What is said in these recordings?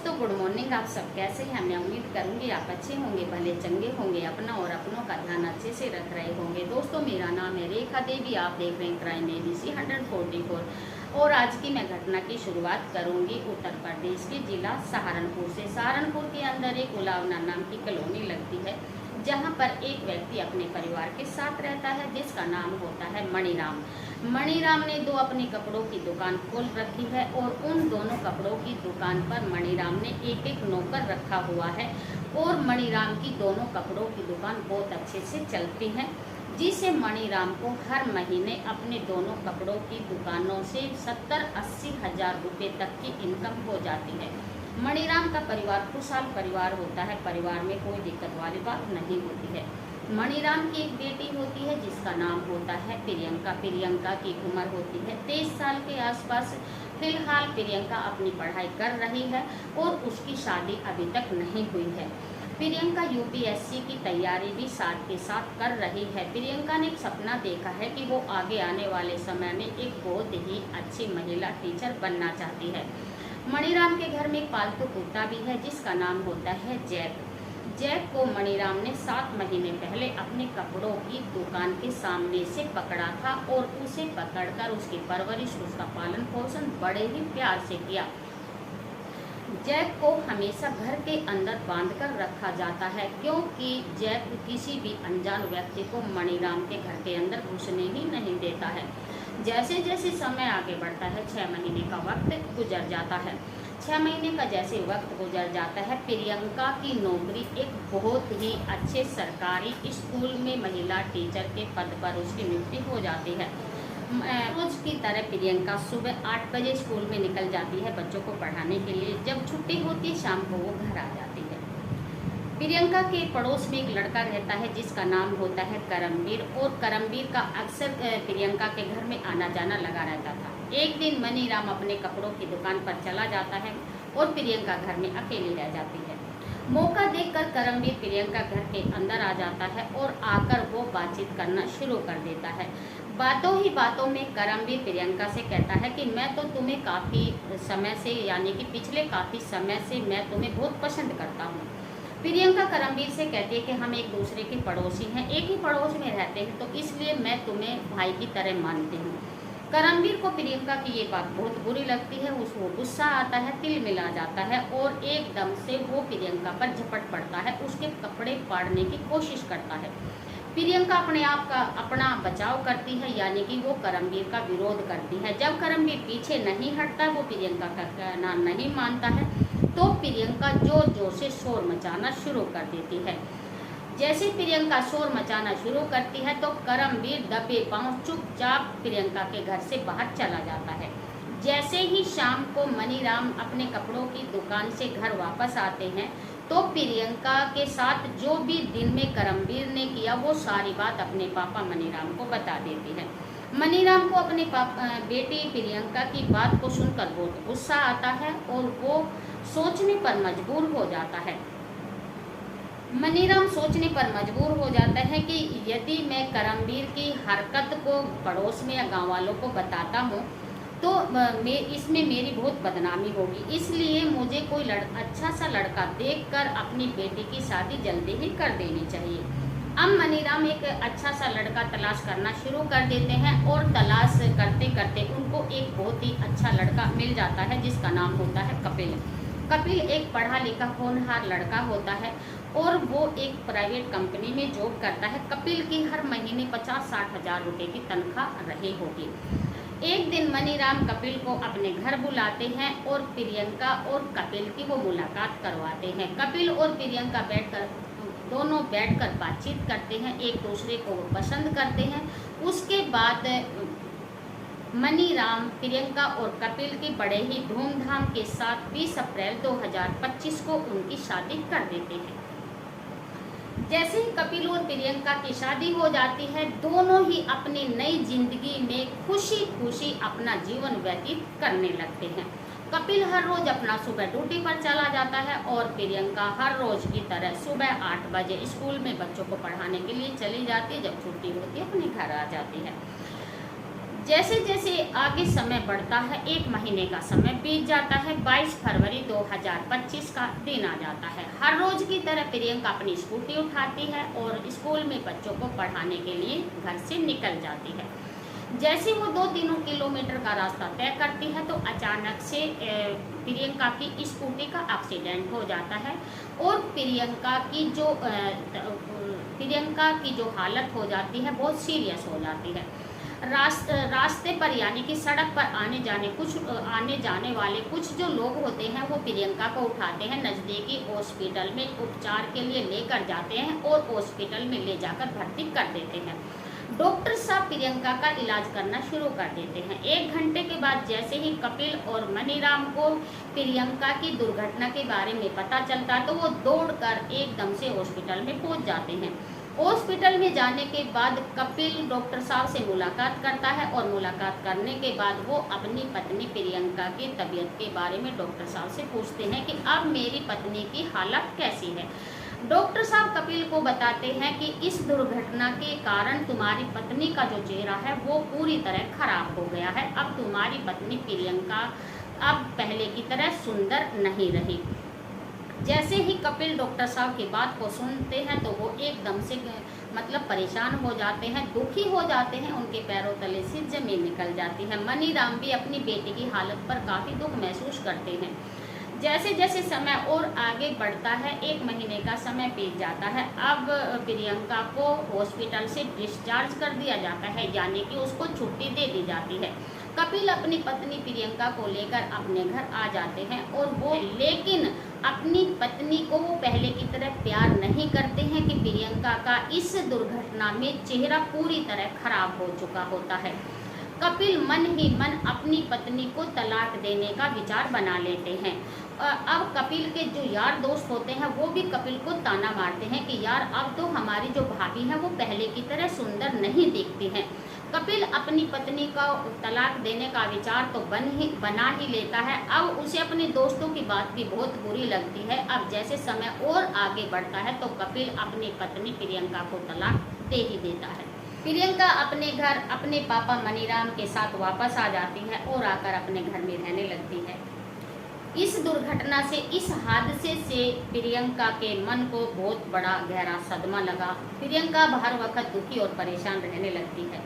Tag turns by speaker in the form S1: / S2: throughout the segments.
S1: दोस्तों good morning. आप सब कैसे हैं? मैं उम्मीद करूंगी आप अच्छे होंगे, भले चंगे होंगे, अपना और अपनों का ध्यान अच्छे से रख रहे होंगे। दोस्तों मेरा नाम है रेखा देवी, आप देख रहे हैं क्राइम एबीसी 144 और आज की मैं घटना की शुरुआत करूंगी उत्तर प्रदेश के जिला सहारनपुर से। सहारनपुर के अंदर एक उलावना नाम की कॉलोनी लगती है, जहां पर एक व्यक्ति अपने परिवार के साथ रहता है जिसका नाम होता है मणिराम। मणिराम ने दो अपनी कपड़ों की दुकान खोल रखी है और उन दोनों कपड़ों की दुकान पर मणिराम ने एक एक नौकर रखा हुआ है और मणिराम की दोनों कपड़ों की दुकान बहुत अच्छे से चलती है, जिससे मणिराम को हर महीने अपने दोनों कपड़ों की दुकानों से 70-80 हजार रुपये तक की इनकम हो जाती है। मणिराम का परिवार खुशहाल परिवार होता है, परिवार में कोई दिक्कत वाली बात नहीं होती है। मणिराम की एक बेटी होती है जिसका नाम होता है प्रियंका। प्रियंका की उम्र होती है 23 साल के आसपास। फिलहाल प्रियंका अपनी पढ़ाई कर रही है और उसकी शादी अभी तक नहीं हुई है। प्रियंका यूपीएससी की तैयारी भी साथ के साथ कर रही है। प्रियंका ने एक सपना देखा है कि वो आगे आने वाले समय में एक बहुत ही अच्छी महिला टीचर बनना चाहती है। मणिराम के घर में एक पालतू कुत्ता भी है जिसका नाम होता है जैक। जैक को मणिराम ने 7 महीने पहले अपने कपड़ों की दुकान के सामने से पकड़ा था और उसे पकड़कर उसकी परवरिश, उसका पालन पोषण बड़े ही प्यार से किया। जैक को हमेशा घर के अंदर बांधकर रखा जाता है क्योंकि जैक किसी भी अनजान व्यक्ति को मणिराम के घर के अंदर घुसने ही नहीं देता है। जैसे जैसे समय आगे बढ़ता है, 6 महीने का वक्त गुजर जाता है। 6 महीने का जैसे वक्त गुजर जाता है, प्रियंका की नौकरी एक बहुत ही अच्छे सरकारी स्कूल में महिला टीचर के पद पर उसकी नियुक्ति हो जाती है। रोज की तरह प्रियंका सुबह 8 बजे स्कूल में निकल जाती है बच्चों को पढ़ाने के लिए। जब छुट्टी होती है शाम को वो घर आ जाती है। प्रियंका के पड़ोस में एक लड़का रहता है जिसका नाम होता है करमवीर और करमवीर का अक्सर प्रियंका के घर में आना जाना लगा रहता था। एक दिन मणिराम अपने कपड़ों की दुकान पर चला जाता है और प्रियंका घर में अकेली रह जाती है। मौका देखकर करमवीर प्रियंका घर के अंदर आ जाता है और आकर वो बातचीत करना शुरू कर देता है। बातों ही बातों में करमवीर प्रियंका से कहता है कि मैं तो तुम्हें काफ़ी समय से, यानी कि पिछले काफ़ी समय से मैं तुम्हें बहुत पसंद करता हूँ। प्रियंका करमवीर से कहती है कि हम एक दूसरे के पड़ोसी हैं, एक ही पड़ोस में रहते हैं, तो इसलिए मैं तुम्हें भाई की तरह मानती हूँ। करमवीर को प्रियंका की ये बात बहुत बुरी लगती है, उसको गुस्सा आता है, तिल मिला जाता है और एकदम से वो प्रियंका पर झपट पड़ता है, उसके कपड़े फाड़ने की कोशिश करता है। प्रियंका अपने आप का अपना बचाव करती है, यानी कि वो करमवीर का विरोध करती है। जब करमवीर पीछे नहीं हटता, वो प्रियंका का कहना नहीं मानता है, तो प्रियंका जोर जोर से शोर मचाना शुरू कर देती है। जैसे प्रियंका शोर मचाना शुरू करती है तो करमवीर दबे पांव चुपचाप प्रियंका के घर से बाहर चला जाता है। जैसे ही शाम को मणिराम अपने कपड़ों की दुकान से घर वापस आते हैं तो प्रियंका के साथ जो भी दिन में करमवीर ने किया वो सारी बात अपने पापा मणिराम को बता देती है। मणिराम को अपने बेटी प्रियंका की बात को सुनकर बहुत गुस्सा आता है और वो सोचने पर मजबूर हो जाता है। मणिराम सोचने पर मजबूर हो जाता है कि यदि मैं करमवीर की हरकत को पड़ोस में या गांव वालों को बताता हूँ तो इसमें मेरी बहुत बदनामी होगी, इसलिए मुझे कोई अच्छा सा लड़का देखकर अपनी बेटी की शादी जल्दी ही कर देनी चाहिए। अब मणिराम एक अच्छा सा लड़का तलाश करना शुरू कर देते हैं और तलाश करते करते उनको एक बहुत ही अच्छा लड़का मिल जाता है जिसका नाम होता है कपिल। कपिल एक पढ़ा लिखा होनहार लड़का होता है और वो एक प्राइवेट कंपनी में जॉब करता है। कपिल की हर महीने 50-60 हजार रुपये की तनख्वाह रही होगी। एक दिन मणिराम कपिल को अपने घर बुलाते हैं और प्रियंका और कपिल की वो मुलाकात करवाते हैं। कपिल और प्रियंका दोनों बैठकर बातचीत करते हैं, एक दूसरे को वो पसंद करते हैं। उसके बाद मणिराम प्रियंका और कपिल की बड़े ही धूमधाम के साथ 20 अप्रैल 2025 को उनकी शादी कर देते हैं। जैसे ही कपिल और प्रियंका की शादी हो जाती है, दोनों ही अपनी नई जिंदगी में खुशी खुशी अपना जीवन व्यतीत करने लगते हैं। कपिल हर रोज अपना सुबह ड्यूटी पर चला जाता है और प्रियंका हर रोज की तरह सुबह 8 बजे स्कूल में बच्चों को पढ़ाने के लिए चली जाती है। जब छुट्टी होती है अपने घर आ जाती है। जैसे जैसे आगे समय बढ़ता है, 1 महीने का समय बीत जाता है, 22 फरवरी 2025 का दिन आ जाता है। हर रोज की तरह प्रियंका अपनी स्कूटी उठाती है और स्कूल में बच्चों को पढ़ाने के लिए घर से निकल जाती है। जैसे वो 2-3 किलोमीटर का रास्ता तय करती है तो अचानक से प्रियंका की स्कूटी का एक्सीडेंट हो जाता है और प्रियंका की जो हालत हो जाती है बहुत सीरियस हो जाती है। रास्ते पर यानी कि सड़क पर आने जाने वाले कुछ जो लोग होते हैं वो प्रियंका को उठाते हैं, नज़दीकी हॉस्पिटल में उपचार के लिए लेकर जाते हैं और हॉस्पिटल में ले जाकर भर्ती कर देते हैं। डॉक्टर साहब प्रियंका का इलाज करना शुरू कर देते हैं। 1 घंटे के बाद जैसे ही कपिल और मनीराम को प्रियंका की दुर्घटना के बारे में पता चलता है तो वो दौड़कर एकदम से हॉस्पिटल में पहुंच जाते हैं। हॉस्पिटल में जाने के बाद कपिल डॉक्टर साहब से मुलाकात करता है और मुलाकात करने के बाद वो अपनी पत्नी प्रियंका की तबीयत के बारे में डॉक्टर साहब से पूछते हैं कि अब मेरी पत्नी की हालत कैसी है। डॉक्टर साहब कपिल को बताते हैं कि इस दुर्घटना के कारण तुम्हारी पत्नी का जो चेहरा है वो पूरी तरह खराब हो गया है। अब तुम्हारी पत्नी प्रियंका अब पहले की तरह सुंदर नहीं रही। जैसे ही कपिल डॉक्टर साहब की बात को सुनते हैं तो वो एकदम से परेशान हो जाते हैं, दुखी हो जाते हैं, उनके पैरों तले से जमीन निकल जाती है। मनीराम भी अपनी बेटी की हालत पर काफ़ी दुख महसूस करते हैं। जैसे जैसे समय और आगे बढ़ता है, 1 महीने का समय बीत जाता है। अब प्रियंका को हॉस्पिटल से डिस्चार्ज कर दिया जाता है, यानी कि उसको छुट्टी दे दी जाती है। कपिल अपनी पत्नी प्रियंका को लेकर अपने घर आ जाते हैं और वो लेकिन अपनी पत्नी को वो पहले की तरह प्यार नहीं करते हैं कि प्रियंका का इस दुर्घटना में चेहरा पूरी तरह खराब हो चुका होता है। कपिल मन ही मन अपनी पत्नी को तलाक देने का विचार बना लेते हैं। अब कपिल के जो यार दोस्त होते हैं वो भी कपिल को ताना मारते हैं कि यार अब तो हमारी जो भाभी है वो पहले की तरह सुंदर नहीं दिखती हैं। कपिल अपनी पत्नी का तलाक देने का विचार तो बना ही लेता है। अब उसे अपने दोस्तों की बात भी बहुत बुरी लगती है। अब जैसे समय और आगे बढ़ता है तो कपिल अपनी पत्नी प्रियंका को तलाक दे ही देता है। प्रियंका अपने घर अपने पापा मनीराम के साथ वापस आ जाती है और आकर अपने घर में रहने लगती है। इस दुर्घटना से, इस हादसे से प्रियंका के मन को बहुत बड़ा गहरा सदमा लगा। प्रियंका हर वक्त दुखी और परेशान रहने लगती है।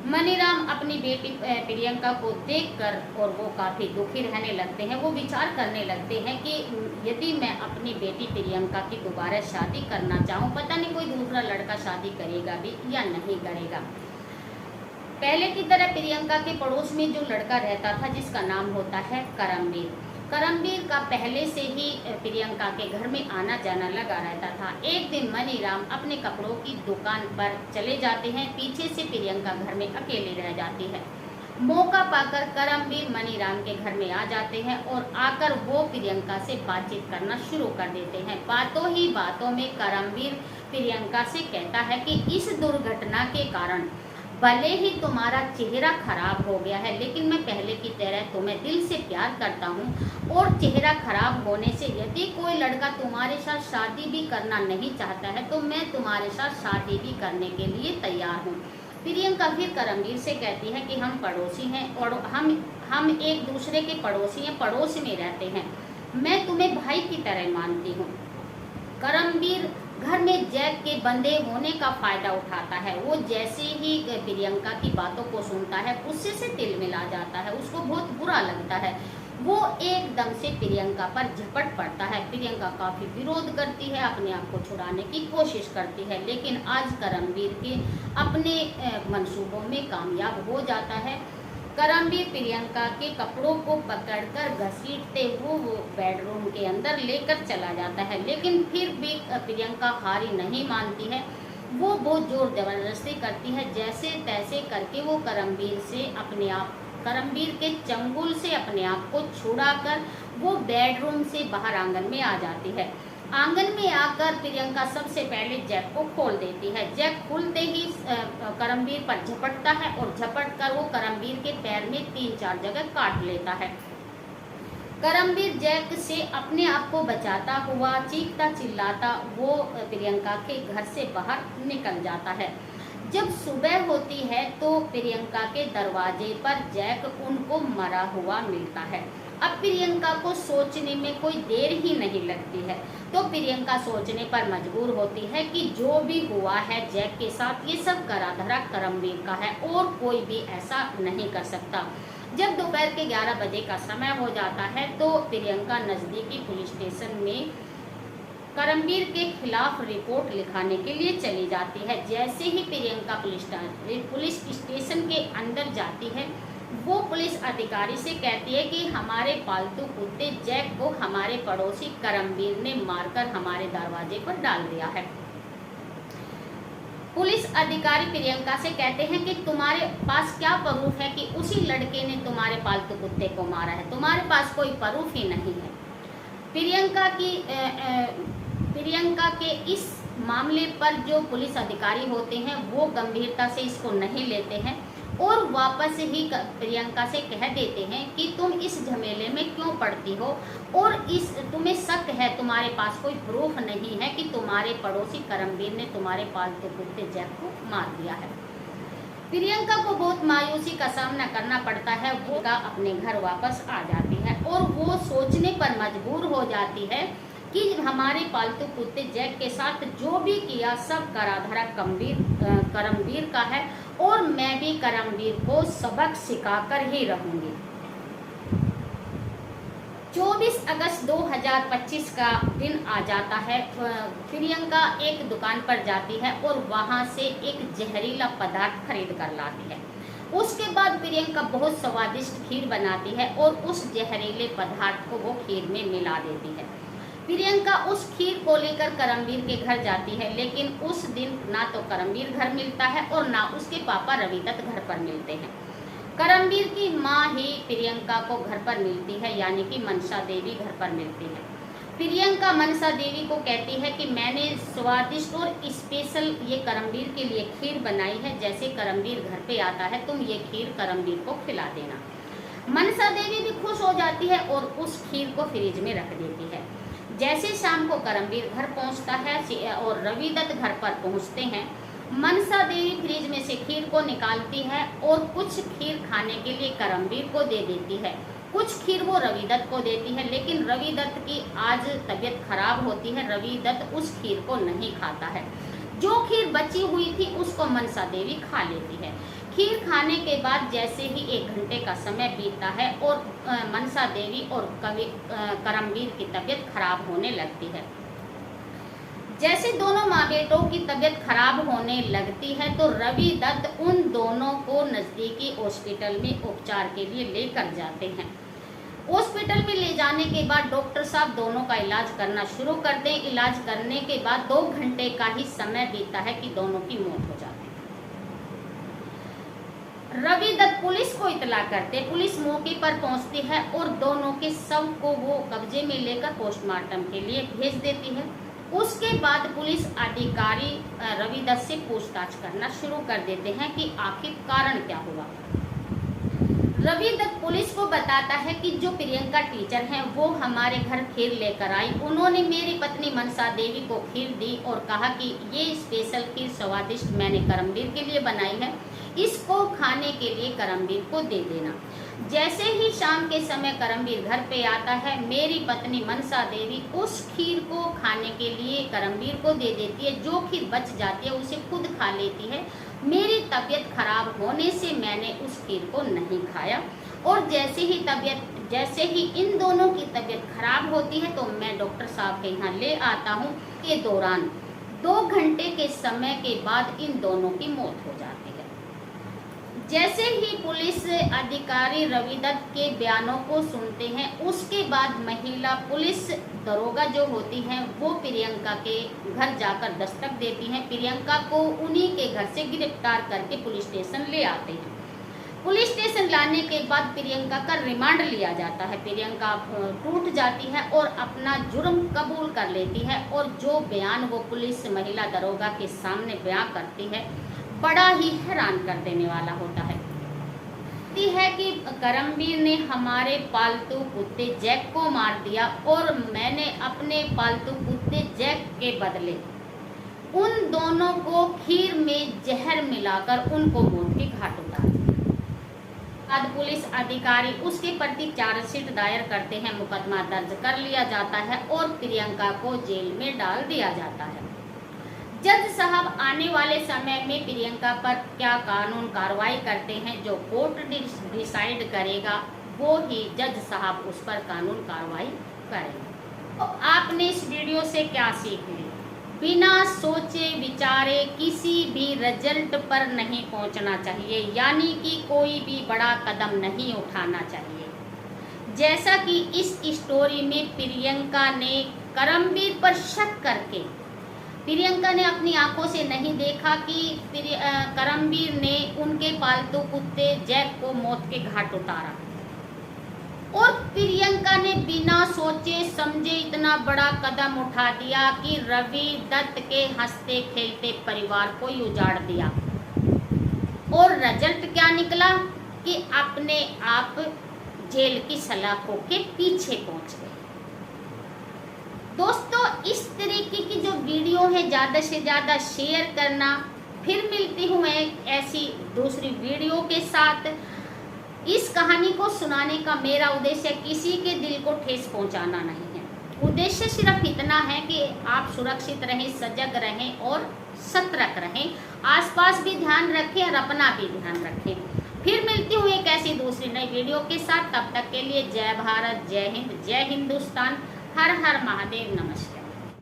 S1: मनीराम अपनी बेटी प्रियंका को देखकर और वो काफ़ी दुखी रहने लगते हैं। वो विचार करने लगते हैं कि यदि मैं अपनी बेटी प्रियंका की दोबारा शादी करना चाहूँ, पता नहीं कोई दूसरा लड़का शादी करेगा भी या नहीं करेगा। पहले की तरह प्रियंका के पड़ोस में जो लड़का रहता था जिसका नाम होता है करमवीर, करमवीर का पहले से ही प्रियंका के घर में आना जाना लगा रहता था। एक दिन मनीराम अपने कपड़ों की दुकान पर चले जाते हैं, पीछे से प्रियंका घर में अकेले रह जाती है। मौका पाकर करमवीर मनीराम के घर में आ जाते हैं और आकर वो प्रियंका से बातचीत करना शुरू कर देते हैं। बातों ही बातों में करमवीर प्रियंका से कहता है कि इस दुर्घटना के कारण भले ही तुम्हारा चेहरा खराब हो गया है, लेकिन मैं पहले की तरह तुम्हें दिल से प्यार करता हूँ और चेहरा खराब होने से यदि कोई लड़का तुम्हारे साथ शादी भी करना नहीं चाहता है तो मैं तुम्हारे साथ शादी भी करने के लिए तैयार हूँ। प्रियंका फिर करमवीर से कहती है कि हम पड़ोसी हैं और हम एक दूसरे के पड़ोसी हैं, पड़ोस में रहते हैं, मैं तुम्हें भाई की तरह मानती हूँ। करमवीर घर में जैक के बंधे होने का फायदा उठाता है। वो जैसे ही प्रियंका की बातों को सुनता है उससे से तिल मिला जाता है, उसको बहुत बुरा लगता है। वो एकदम से प्रियंका पर झपट पड़ता है। प्रियंका काफ़ी विरोध करती है, अपने आप को छुड़ाने की कोशिश करती है, लेकिन आज करमवीर के अपने मंसूबों में कामयाब हो जाता है। करमवीर प्रियंका के कपड़ों को पकड़कर घसीटते हुए वो बेडरूम के अंदर लेकर चला जाता है, लेकिन फिर भी प्रियंका हारी नहीं मानती है। वो बहुत जोर जबरदस्ती करती है, जैसे तैसे करके वो करमवीर के चंगुल से अपने आप को छुड़ाकर वो बेडरूम से बाहर आंगन में आ जाती है। आंगन में आकर प्रियंका सबसे पहले जैक को खोल देती है। जैक खुलते ही करमवीर पर झपटता है और झपट कर वो करमवीर के पैर में 3-4 जगह काट लेता है। करमवीर जैक से अपने आप को बचाता हुआ चीखता चिल्लाता वो प्रियंका के घर से बाहर निकल जाता है। जब सुबह होती है तो प्रियंका के दरवाजे पर जैक उनको मरा हुआ मिलता है। अब प्रियंका को सोचने में कोई देर ही नहीं लगती है, तो प्रियंका सोचने पर मजबूर होती है कि जो भी हुआ है जैक के साथ ये सब करा धरा करमवीर का है और कोई भी ऐसा नहीं कर सकता। जब दोपहर के 11 बजे का समय हो जाता है तो प्रियंका नज़दीकी पुलिस स्टेशन में करमवीर के खिलाफ रिपोर्ट लिखाने के लिए चली जाती है। जैसे ही प्रियंका पुलिस स्टेशन के अंदर जाती है, वो पुलिस अधिकारी से कहती है कि हमारे पालतू कुत्ते जैक को हमारे पड़ोसी करमवीर ने मारकर हमारे दरवाजे पर डाल दिया है। पुलिस अधिकारी प्रियंका से कहते हैं कि तुम्हारे पास क्या प्रूफ है कि उसी लड़के ने तुम्हारे पालतू कुत्ते को मारा है? तुम्हारे पास कोई प्रूफ ही नहीं है। प्रियंका के इस मामले पर जो पुलिस अधिकारी होते हैं वो गंभीरता से इसको नहीं लेते हैं और वापस ही प्रियंका से कह देते हैं कि तुम इस झमेले में क्यों पड़ती हो और तुम्हें शक है, तुम्हारे पास कोई प्रूफ नहीं है कि तुम्हारे पड़ोसी करमवीर ने तुम्हारे पालतू कुत्ते जैक को मार दिया है। प्रियंका को बहुत मायूसी का सामना करना पड़ता है। वो अपने घर वापस आ जाती है और वो सोचने पर मजबूर हो जाती है कि हमारे पालतू कुत्ते जैक के साथ जो भी किया सब कराधरा करमवीर का है और मैं भी करमवीर को सबक सिखाकर ही रहूंगी। 24 अगस्त 2025 का दिन आ जाता है। प्रियंका एक दुकान पर जाती है और वहां से एक जहरीला पदार्थ खरीद कर लाती है। उसके बाद प्रियंका बहुत स्वादिष्ट खीर बनाती है और उस जहरीले पदार्थ को वो खीर में मिला देती है। प्रियंका उस खीर को लेकर करमवीर के घर जाती है, लेकिन उस दिन ना तो करमवीर घर मिलता है और ना उसके पापा रविदत्त घर पर मिलते हैं। करमवीर की माँ ही प्रियंका को घर पर मिलती है, यानी कि मनसा देवी घर पर मिलती है। प्रियंका मनसा देवी को कहती है कि मैंने स्वादिष्ट और स्पेशल ये करमवीर के लिए खीर बनाई है, जैसे करमवीर घर पे आता है तुम ये खीर करमवीर को खिला देना। मनसा देवी भी खुश हो जाती है और उस खीर को फ्रिज में रख देती है। जैसे शाम को करमवीर घर पहुंचता है और रविदत्त घर पर पहुंचते हैं, मनसा देवी फ्रिज में से खीर को निकालती है और कुछ खीर खाने के लिए करमवीर को दे देती है, कुछ खीर वो रविदत्त को देती है। लेकिन रविदत्त की आज तबीयत खराब होती है, रविदत्त उस खीर को नहीं खाता है। जो खीर बची हुई थी उसको मनसा देवी खा लेती है। खीर खाने के बाद जैसे ही 1 घंटे का समय बीतता है और मनसा देवी और करमवीर की तबीयत खराब होने लगती है। जैसे दोनों माँ बेटों की तबीयत खराब होने लगती है तो रविदत्त उन दोनों को नज़दीकी हॉस्पिटल में उपचार के लिए लेकर जाते हैं। हॉस्पिटल में ले जाने के बाद डॉक्टर साहब दोनों का इलाज करना शुरू कर दें। इलाज करने के बाद 2 घंटे का ही समय बीता है कि दोनों की मौत हो जाती है। रविदत्त पुलिस को इतला करते, पुलिस मौके पर पहुंचती है और दोनों के शव को वो कब्जे में लेकर पोस्टमार्टम के लिए भेज देती है। उसके बाद पुलिस अधिकारी रविदत्त से पूछताछ करना शुरू कर देते हैं कि आखिर कारण क्या हुआ। रविदत्त पुलिस को बताता है कि जो प्रियंका टीचर हैं वो हमारे घर खीर लेकर आई। उन्होंने मेरी पत्नी मनसा देवी को खीर दी और कहा कि ये स्पेशल खीर स्वादिष्ट मैंने करमवीर के लिए बनाई है, इसको खाने के लिए करमवीर को दे देना। जैसे ही शाम के समय करमवीर घर पे आता है, मेरी पत्नी मनसा देवी उस खीर को खाने के लिए करमवीर को दे देती है। जो खीर बच जाती है उसे खुद खा लेती है। मेरी तबीयत खराब होने से मैंने उस खीर को नहीं खाया और जैसे ही इन दोनों की तबीयत खराब होती है तो मैं डॉक्टर साहब के यहाँ ले आता हूँ। के दौरान 2 घंटे के समय के बाद इन दोनों की मौत हो जाती है। जैसे ही पुलिस अधिकारी रविदत्त के बयानों को सुनते हैं, उसके बाद महिला पुलिस दरोगा जो होती हैं वो प्रियंका के घर जाकर दस्तक देती हैं। प्रियंका को उन्हीं के घर से गिरफ्तार करके पुलिस स्टेशन ले आते हैं। पुलिस स्टेशन लाने के बाद प्रियंका का रिमांड लिया जाता है। प्रियंका टूट जाती है और अपना जुर्म कबूल कर लेती है और जो बयान वो पुलिस महिला दरोगा के सामने बयान करती है बड़ा ही हैरान कर देने वाला होता है। कि करमवीर ने हमारे पालतू कुत्ते जैक को मार दिया और मैंने अपने पालतू कुत्ते जैक के बदले उन दोनों को खीर में जहर मिलाकर उनको मौत के घाट उतार दिया। बाद पुलिस अधिकारी उसके प्रति चार्जशीट दायर करते हैं, मुकदमा दर्ज कर लिया जाता है और प्रियंका को जेल में डाल दिया जाता है। जज साहब आने वाले समय में प्रियंका पर क्या कानून कार्रवाई करते हैं, जो कोर्ट डिसाइड करेगा, वो ही जज साहब उस पर कानून कार्रवाई करेंगे। तो आपने इस वीडियो से क्या सीख ली? बिना सोचे विचारे किसी भी रिजल्ट पर नहीं पहुंचना चाहिए, यानी कि कोई भी बड़ा कदम नहीं उठाना चाहिए। जैसा कि इस स्टोरी में प्रियंका ने करमवीर पर शक करके, प्रियंका ने अपनी आंखों से नहीं देखा कि करमवीर ने उनके पालतू कुत्ते जैक को मौत के घाट उतारा, और प्रियंका ने बिना सोचे समझे इतना बड़ा कदम उठा दिया कि रवि दत्त के हंसते खेलते परिवार को ही उजाड़ दिया। और रिजल्ट क्या निकला कि अपने आप जेल की सलाखों के पीछे पहुंच गए। दोस्तों, इस तरीके की जो वीडियो है ज़्यादा से ज़्यादा शेयर करना। फिर मिलती हूँ मैं ऐसी दूसरी वीडियो के साथ। इस कहानी को सुनाने का मेरा उद्देश्य किसी के दिल को ठेस पहुंचाना नहीं है। उद्देश्य सिर्फ इतना है कि आप सुरक्षित रहें, सजग रहें और सतर्क रहें, आसपास भी ध्यान रखें और अपना भी ध्यान रखें। फिर मिलती हूँ एक ऐसी दूसरी नई वीडियो के साथ। तब तक के लिए जय भारत, जय हिंद, जय हिंदुस्तान, हर हर महादेव, नमस्कार।